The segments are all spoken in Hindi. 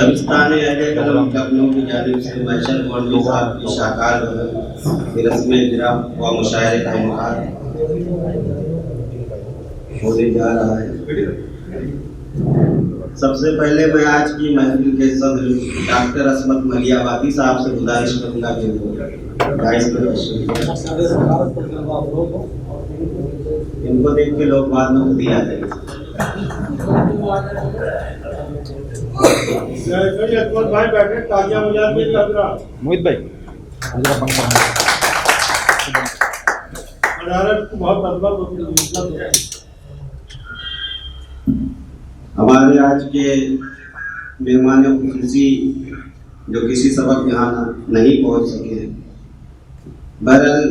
दबिस्तान कलम लखनऊ की जानिब से महशर मौलवी साहब की शाकार की रस्म इजरा व मुशायरे का इनकार होने जा रहा है। सबसे पहले मैं आज की महफिल के सदर डॉक्टर असमत मलियाबादी साहब से गुजारिश करूंगा कि इनको देख के लोग बाद में खुद ही आ जाएंगे। मोहित भाई हमारे आज के मेहमान खुसूसी जो किसी सबक यहाँ नहीं पहुँच सके, बहरहाल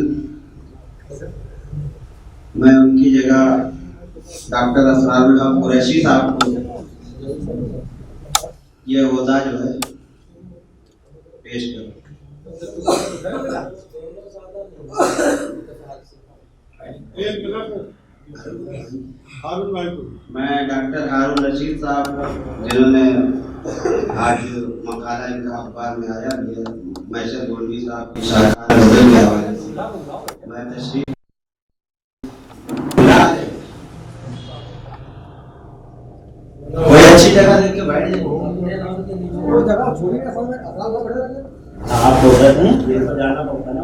मैं उनकी जगह डॉक्टर असरारुल हक कुरैशी साहब को ये ओहदा जो है पेश करूं। मैं डॉक्टर हारून रशीद साहब जिन्होंने आज मकाला इनका अखबार में आया, महशर मौलवी साहब की शाखात के हवाले से मैं तशरीफ कोई अच्छी जगह देख के बैठ जाए। आप बोल रहे थे ये तो जाना पड़ता ना।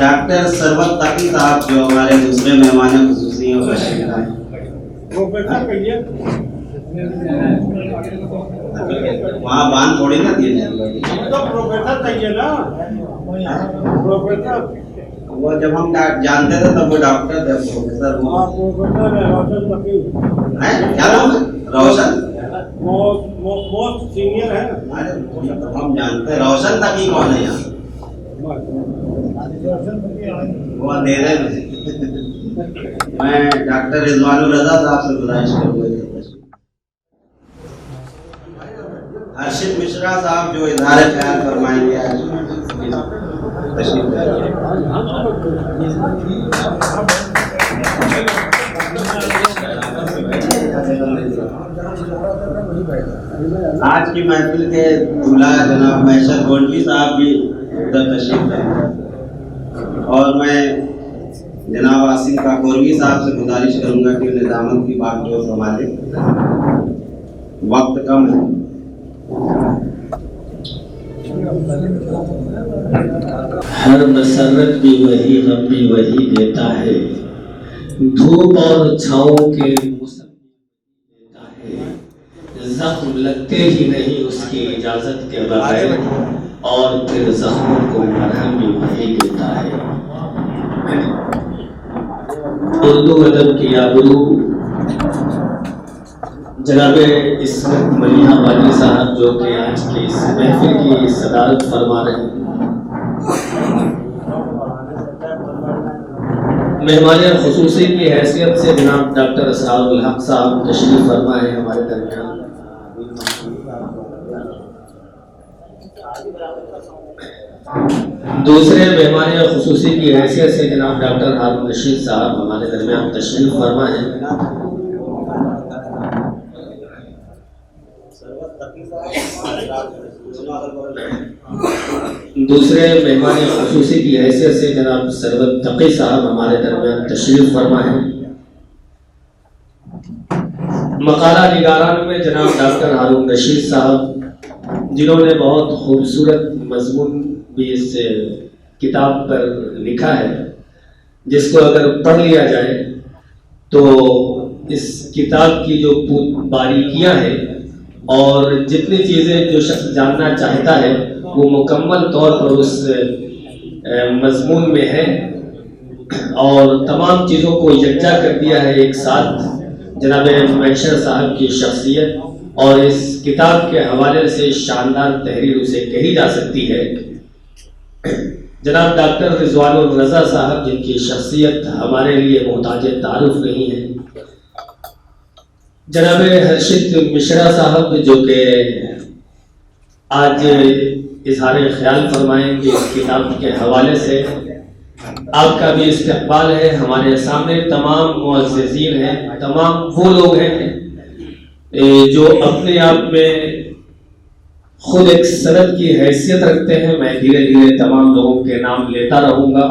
डॉक्टर सरवत ताकी साहब जो हमारे दूसरे मेहमान खुसूसी हैं वहाँ बांध थोड़ी ना दिए तो प्रोफेसर चाहिए ना। वो जब हम जानते थे तब वो डॉक्टर थे, प्रोफेसर क्या नाम है? रोशन मोस्ट सीनियर है। अरे तो हम जानते हैं रोशन तक ही कौन है यहाँ, वो अंधेरे में। मैं डॉक्टर रिजवानुर रजा साहब से गुजारिश करूँगा हर्षित मिश्रा साहब जो इजहार ख्याल फरमाएंगे आज तशरीफ। आज की महफिल के दूल्हा जनाब महशर मौलवी साहब भी उधर तशरीफ है और मैं जनाब आसिम काकोरवी साहब से गुजारिश करूंगा कि निजामत की बात जो संभाले, वक्त कम है। हर मसरत भी वही, गम भी वही देता है, धूप और छाँव के मौसम देता है, जख्म लगते ही नहीं उसकी इजाजत के बगैर, और फिर जख्मों को मरहम भी वही देता है। उर्दू अदब की आबरू जनाबे इसमत मलियाबादी साहब जो कि आज की इस महफिल की सदारत फरमा रहे हैं, मेहमान खुसूसी की हैसियत से जनाब डॉक्टर असरारुल हक साहब तशरीफ फरमा है हमारे दरमियान। दूसरे मेहमान खुसूसी की हैसियत से जनाब डॉक्टर हारून रशीद साहब हमारे दरमियान तशरीफ फरमा है। दूसरे मेहमान खुसूसी की हैसियत से जनाब सरवत तकी साहब हमारे दरमियान तशरीफ फरमा है। मकाला निगारान में जनाब डॉक्टर हारून रशीद साहब जिन्होंने बहुत खूबसूरत मजमून भी इस किताब पर लिखा है, जिसको अगर पढ़ लिया जाए तो इस किताब की जो बारीकियां हैं और जितनी चीज़ें जो शख्स जानना चाहता है वो मुकम्मल तौर पर उस मजमून में है और तमाम चीज़ों को यकजा कर दिया है एक साथ। जनाब महशर साहब की शख्सियत और इस किताब के हवाले से शानदार तहरीर उसे कही जा सकती है। जनाब डॉक्टर रिजवानुर रजा साहब जिनकी शख्सियत हमारे लिए मोहताज तारुफ नहीं है, जनाब हर्षित मिश्रा साहब जो कि आज इजहार ख्याल फरमाएंगे इस किताब के हवाले से, आपका भी इस्तकबाल है। हमारे सामने तमाम मुअज़्ज़िज़ीन हैं, तमाम वो लोग हैं जो अपने आप में खुद एक सनद की हैसियत रखते हैं। मैं धीरे धीरे तमाम लोगों के नाम लेता रहूंगा।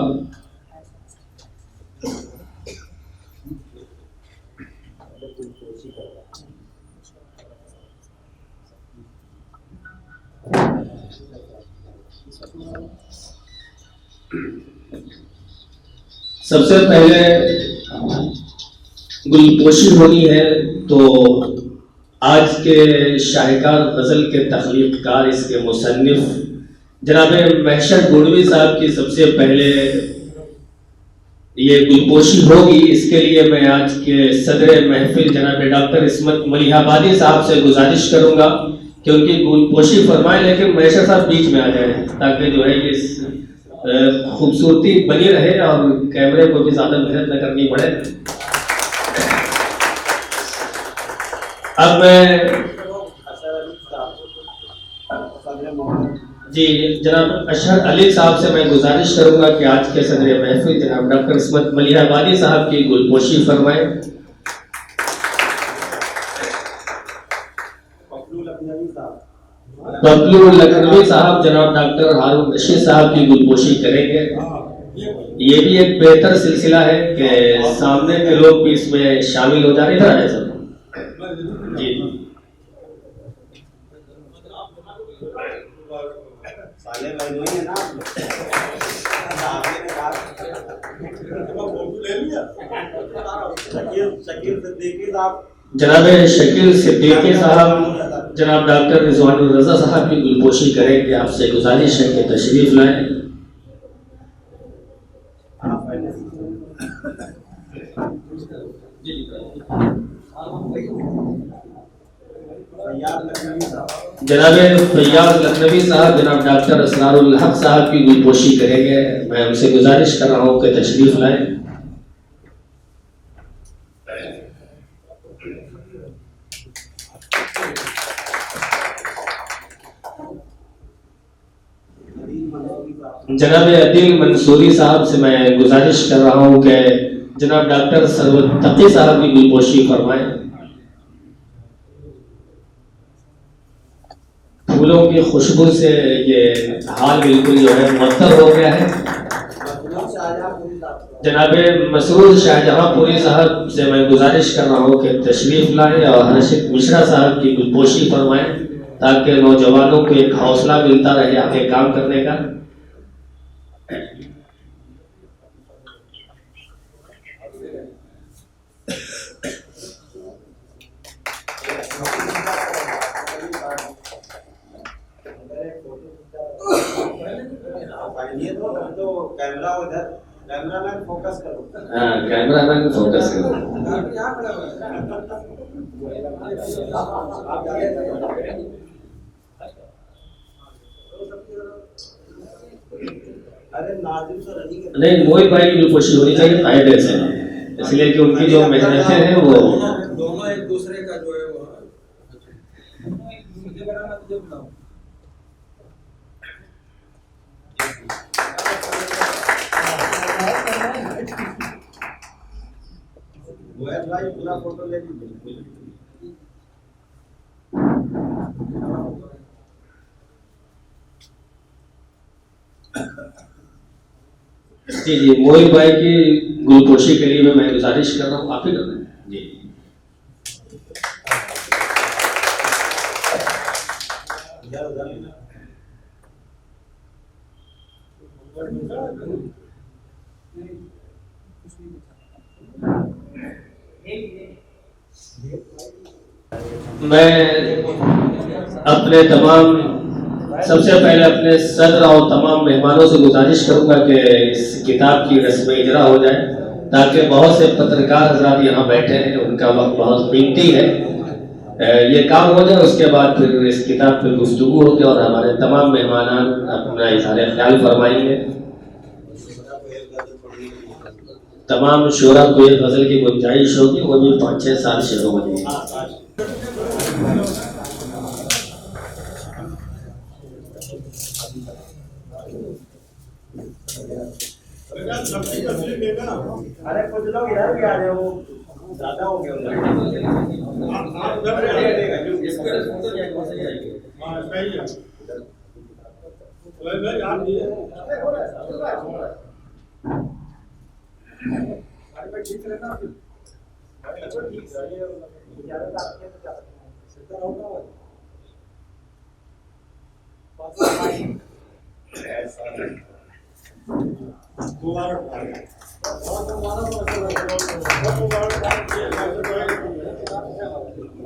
सबसे पहले गुलपोशी होनी है तो आज के शाहकार गज़ल के तख्लीक़कार, इसके मुसन्निफ जनाब महशर गोडवी साहब की सबसे पहले ये गुलपोशी होगी। इसके लिए मैं आज के सदर महफिल जनाब डॉक्टर इस्मत मलिहाबादी साहब से गुजारिश करूंगा कि उनकी गुलपोशी फरमाएं, लेकिन महशर साहब बीच में आ जाए ताकि जो है ये खूबसूरती बनी रहे और कैमरे को भी ज्यादा मेहनत न करनी पड़े। अब मैं जी जनाब अशहर अली साहब से मैं गुजारिश करूंगा कि आज के सदर महफिल जनाब डॉक्टर इस्मत मलिहाबादी साहब की गुलपोशी फरमाएं। बबलू लखनवी साहब जनाब डॉक्टर हारून रशीद साहब की गुलपोशी करेंगे। ये भी एक बेहतर सिलसिला है कि सामने के लोग भी इसमें शामिल हो जाए। इधर आए सब जी। जनाब शकील सिद्दीकी साहब जनाब डॉक्टर रिजवानुर रज़ा साहब की गुलपोशी करेंगे। आपसे गुजारिश है कि तशरीफ लाएं। जनाब फैयाज लखनवी साहब जनाब डॉक्टर असरारुल हक साहब की गुलपोशी करेंगे। मैं उनसे गुजारिश कर रहा हूँ कि तशरीफ लाएं। जनाब अदील मंसूरी साहब से मैं गुजारिश कर रहा हूँ कि जनाब डॉक्टर सरवत तकी साहब की गुलपोशी फरमाएं। फूलों की खुशबू से ये हाल बिल्कुल जो है मुअत्तर हो गया है। जनाब मसरूर शाहजहांपुरी साहब से मैं गुजारिश कर रहा हूँ कि तशरीफ लाएं और हर्षित मिश्रा साहब की गुलपोशी फरमाएं ताकि नौजवानों को एक हौसला मिलता रहे आगे काम करने का। तो कैमरा उधर, कैमरामैन फोकस करो। हाँ कैमरामैन फोकस करो। अरे नाजिम सर नहीं, मोहित भाई की गुलपोशी होनी चाहिए फायदे से, इसलिए कि उनकी जो मेहनतें हैं वो दोनों एक दूसरे का जो है वो मुझे बनाना तुझे बनाओ। भाई पूरा फोटो ले लीजिए। जी जी मोहित भाई की गुलपोशी के लिए मैं गुजारिश कर रहा हूँ, आप ही कर रहे हैं जी। मैं अपने तमाम सबसे पहले अपने सदर और तमाम मेहमानों से गुजारिश करूंगा कि इस किताब की रस्म इजरा हो जाए ताकि बहुत से पत्रकार हजरात यहाँ बैठे हैं, उनका वक्त बहुत कीमती है। ये काम हो जाए उसके बाद फिर इस किताब पर गुफ्तगू होगी और हमारे तमाम मेहमान अपना इज़हार ख्याल फरमाएंगे। तमाम शोरा को एक गज़ल की गुंजाइश होगी, वो भी 5-6 साल शेरों में। सबकी तस्वीर लेगा ना। अरे कुछ लोग इधर भी आ रहे हो, ज्यादा हो गया उधर। आप उधर से आइए। इसको तो जाएगा वैसे ही आएंगे। हाँ सही है। भाई आप दिए। ठीक रहना फिर। ठीक है। दोबारा